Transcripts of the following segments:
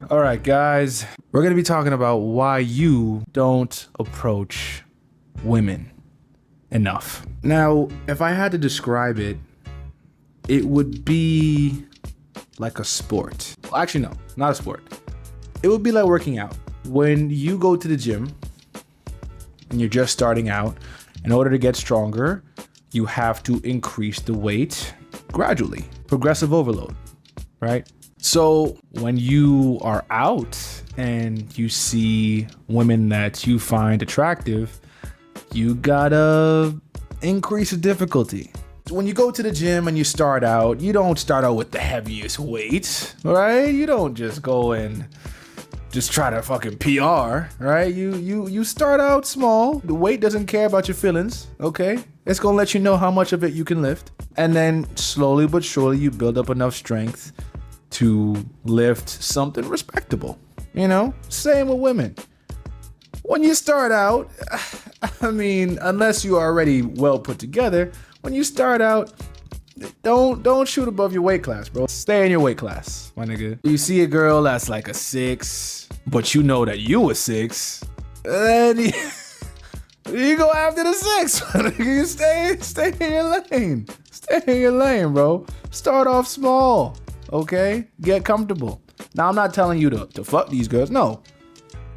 All right, guys, we're going to be talking about why you don't approach women enough. Now, if I had to describe it, it would be like a sport. Well, actually, no, not a sport. It would be like working out. When you go to the gym and you're just starting out, in order to get stronger, you have to increase the weight gradually. Progressive overload, right? So when you are out and you see women that you find attractive, you gotta increase the difficulty. When you go to the gym and you start out, you don't start out with the heaviest weights, right? You don't just go and just try to fucking PR, right? You start out small. The weight doesn't care about your feelings, okay? It's gonna let you know how much of it you can lift. And then slowly but surely you build up enough strength to lift something respectable, you know? Same with women. When you start out, I mean, unless you are already well put together, when you start out, don't shoot above your weight class, bro. Stay in your weight class, my nigga. You see a girl that's like a 6, but you know that you a 6, then you go after the 6. You stay in your lane. Stay in your lane, bro. Start off small, okay? Get comfortable. Now, I'm not telling you to fuck these girls. No.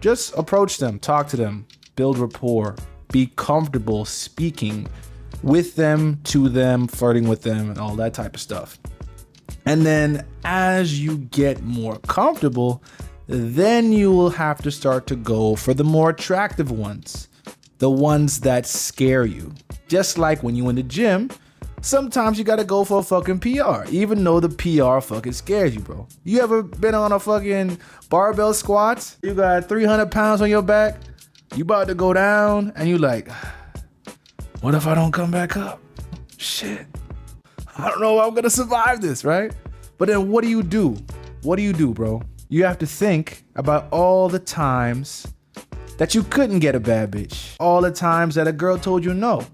Just approach them, talk to them, build rapport, be comfortable speaking with them, to them, flirting with them, and all that type of stuff. And then as you get more comfortable, then you will have to start to go for the more attractive ones, the ones that scare you. Just like when you in the gym, sometimes you gotta go for a fucking PR, even though the PR fucking scares you, bro. You ever been on a fucking barbell squat? You got 300 pounds on your back, you about to go down, and you like, what if I don't come back up? Shit. I don't know if I'm gonna survive this, right? But then what do you do? What do you do, bro? You have to think about all the times that you couldn't get a bad bitch. All the times that a girl told you no.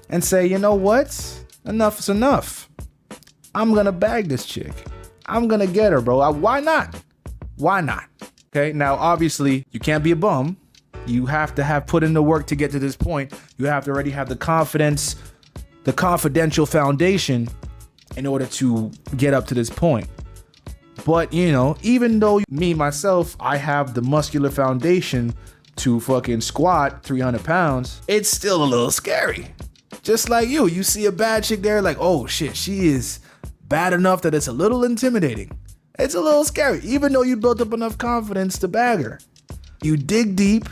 And say, you know what? Enough is enough. I'm gonna bag this chick. I'm gonna get her, bro. Why not? Why not? Okay, now obviously you can't be a bum. You have to have put in the work to get to this point. You have to already have the confidence, the confidential foundation in order to get up to this point. But, you know, even though me, myself, I have the muscular foundation to fucking squat 300 pounds, it's still a little scary. Just like you see a bad chick there like, oh shit, she is bad enough that it's a little intimidating. It's a little scary, even though you built up enough confidence to bag her. You dig deep.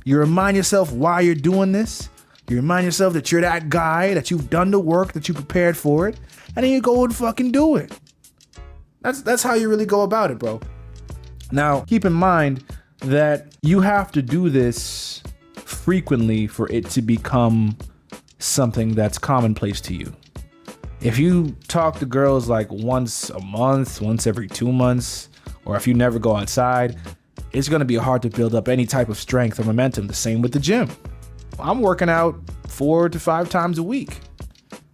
You remind yourself why you're doing this. You remind yourself that you're that guy, that you've done the work, that you prepared for it, and then you go and fucking do it. That's how you really go about it, bro. Now, keep in mind that you have to do this frequently for it to become something that's commonplace to you. If you talk to girls like once a month, once every 2 months, or if you never go outside, it's gonna be hard to build up any type of strength or momentum. The same with the gym. I'm working out 4 to 5 times a week,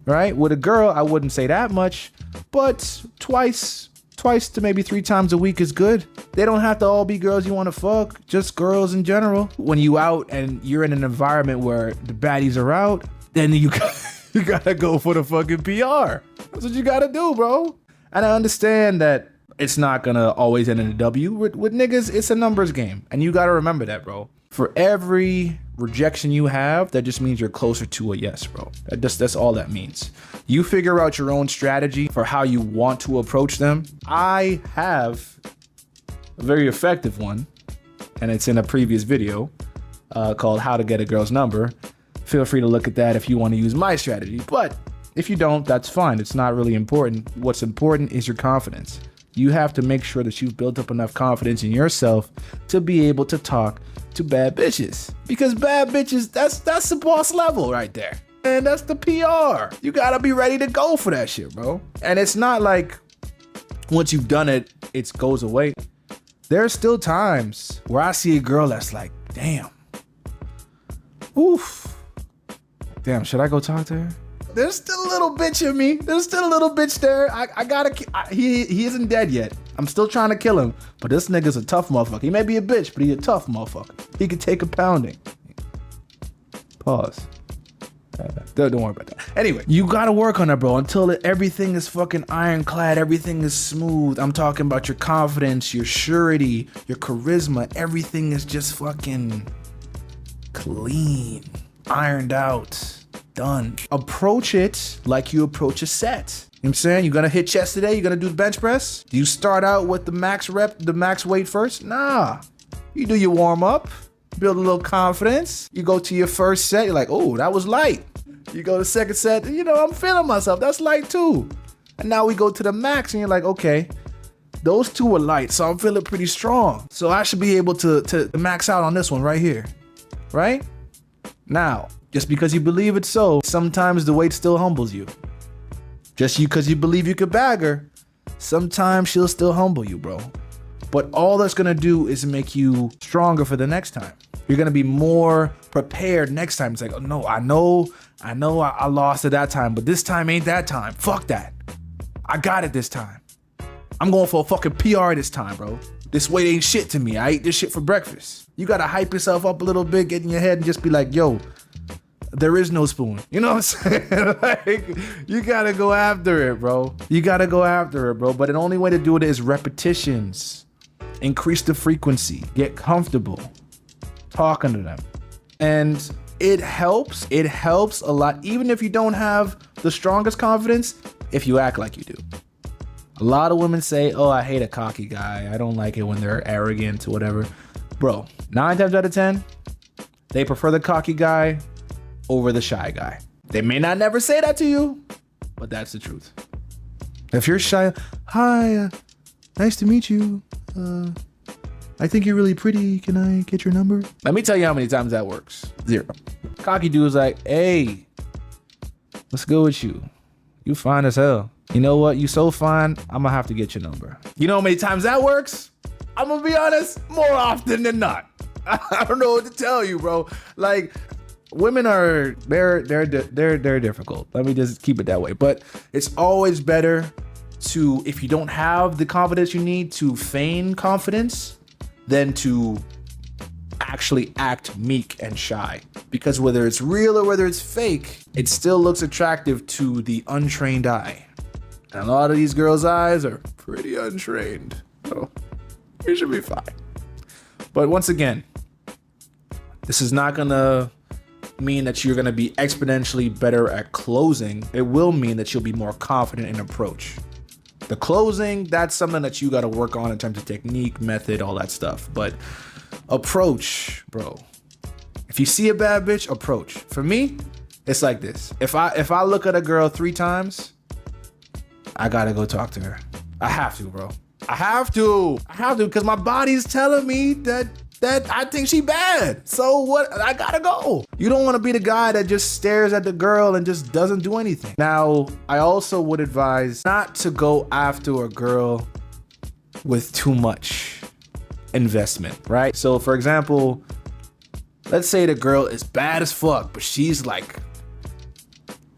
right? With a girl, I wouldn't say that much, but twice to maybe 3 times a week is good. They don't have to all be girls you wanna fuck, just girls in general. When you out and you're in an environment where the baddies are out, then you gotta go for the fucking PR. That's what you gotta do, bro. And I understand that it's not gonna always end in a W. With niggas, it's a numbers game. And you gotta remember that, bro. For every rejection you have, that just means you're closer to a yes, bro. That's all that means. You figure out your own strategy for how you want to approach them. I have a very effective one, and it's in a previous video called How to Get a Girl's Number. Feel free to look at that if you want to use my strategy. But if you don't, that's fine. It's not really important. What's important is your confidence. You have to make sure that you've built up enough confidence in yourself to be able to talk to bad bitches. Because bad bitches, that's the boss level right there. And that's the PR. You gotta be ready to go for that shit, bro. And it's not like once you've done it, it goes away. There are still times where I see a girl that's like, damn. Oof. Damn, should I go talk to her? There's still a little bitch in me. There's still a little bitch there. I gotta, he isn't dead yet. I'm still trying to kill him, but this nigga's a tough motherfucker. He may be a bitch, but he a tough motherfucker. He could take a pounding. Pause. Don't worry about that. Anyway, you gotta work on that, bro, until everything is fucking ironclad, everything is smooth. I'm talking about your confidence, your surety, your charisma. Everything is just fucking clean, ironed out, done. Approach it like you approach a set. You know what I'm saying? You're gonna hit chest today, you're gonna do the bench press. Do you start out with the max rep, the max weight first? Nah. You do your warm up, build a little confidence. You go to your first set, you're like, oh, that was light. You go to second set, you know, I'm feeling myself. That's light too. And now we go to the max and you're like, okay, those two were light, so I'm feeling pretty strong. So I should be able to max out on this one right here, right? Now, just because you believe it so, sometimes the weight still humbles you. Just because you believe you could bag her, sometimes she'll still humble you, bro. But all that's gonna do is make you stronger for the next time. You're gonna be more prepared next time. It's like, oh no, I know I lost at that time, but this time ain't that time. Fuck that. I got it this time. I'm going for a fucking PR this time, bro. This weight ain't shit to me. I ate this shit for breakfast. You gotta hype yourself up a little bit, get in your head and just be like, yo, there is no spoon. You know what I'm saying? Like, you gotta go after it, bro. You gotta go after it, bro. But the only way to do it is repetitions. Increase the frequency. Get comfortable talking to them. And it helps a lot, even if you don't have the strongest confidence, if you act like you do. A lot of women say, oh, I hate a cocky guy. I don't like it when they're arrogant or whatever. Bro, 9 times out of 10, they prefer the cocky guy over the shy guy. They may not never say that to you, but that's the truth. If you're shy, hi, nice to meet you. I think you're really pretty. Can I get your number? Let me tell you how many times that works. 0. Cocky dude's like, hey, what's good with you? You fine as hell. You know what? You so fine, I'm gonna have to get your number. You know how many times that works? I'm gonna be honest, more often than not. I don't know what to tell you, bro. Like, women are, they're difficult. Let me just keep it that way. But it's always better to, if you don't have the confidence you need, to feign confidence than to actually act meek and shy. Because whether it's real or whether it's fake, it still looks attractive to the untrained eye. And a lot of these girls' eyes are pretty untrained. So you should be fine. But once again, this is not gonna mean that you're gonna be exponentially better at closing. It will mean that you'll be more confident in approach. The closing, that's something that you gotta work on in terms of technique, method, all that stuff. But approach, bro. If you see a bad bitch, approach. For me, it's like this. If I look at a girl 3 times, I gotta go talk to her. I have to, bro. I have to, because my body's telling me that I think she bad. So what? I gotta go. You don't want to be the guy that just stares at the girl and just doesn't do anything. Now, I also would advise not to go after a girl with too much investment, right? So for example, let's say the girl is bad as fuck, but she's like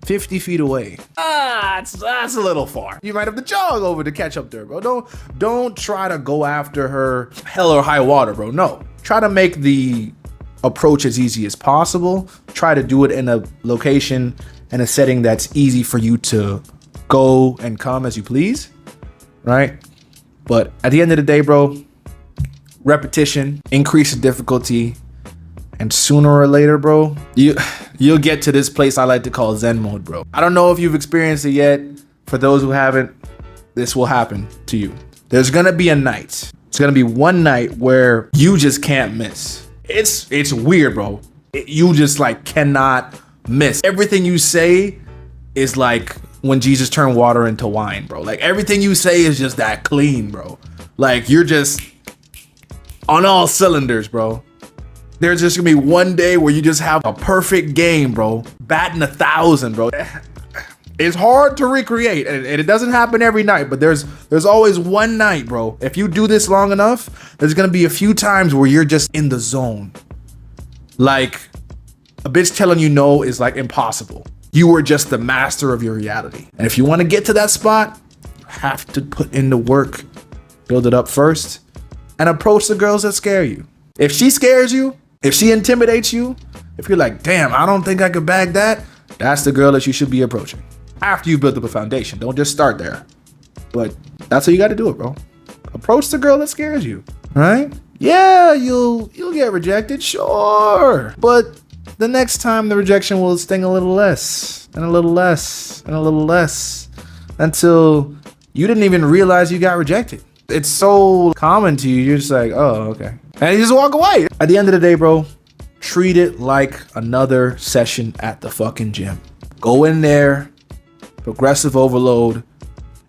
50 feet away. That's a little far. You might have to jog over to catch up to her, bro. Don't try to go after her hell or high water, bro. No. Try to make the approach as easy as possible. Try to do it in a location and a setting that's easy for you to go and come as you please, right? But at the end of the day, bro, repetition, increase the difficulty, and sooner or later, bro, you'll get to this place I like to call Zen mode, bro. I don't know if you've experienced it yet. For those who haven't, this will happen to you. There's gonna be a night. It's gonna be one night where you just can't miss. It's weird, bro. You just like cannot miss. Everything you say is like when Jesus turned water into wine, bro. Like everything you say is just that clean, bro. Like you're just on all cylinders, bro. There's just gonna be one day where you just have a perfect game, bro. Batting 1,000, bro. It's hard to recreate, and it doesn't happen every night, but there's always one night, bro. If you do this long enough, there's gonna be a few times where you're just in the zone. Like a bitch telling you no is like impossible. You were just the master of your reality. And if you wanna get to that spot, you have to put in the work. build it up first, and approach the girls that scare you. If she scares you, if she intimidates you, if you're like, damn, I don't think I could bag that, that's the girl that you should be approaching. After you build up a foundation, don't just start there. But that's how you got to do it, bro. Approach the girl that scares you, right? Yeah, you'll get rejected, sure. But the next time the rejection will sting a little less, and a little less, and a little less, until you didn't even realize you got rejected. It's so common to you, you're just like, oh, okay. And you just walk away. At the end of the day, bro, treat it like another session at the fucking gym. Go in there, progressive overload,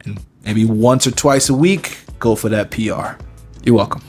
and maybe once or twice a week, go for that PR. You're welcome.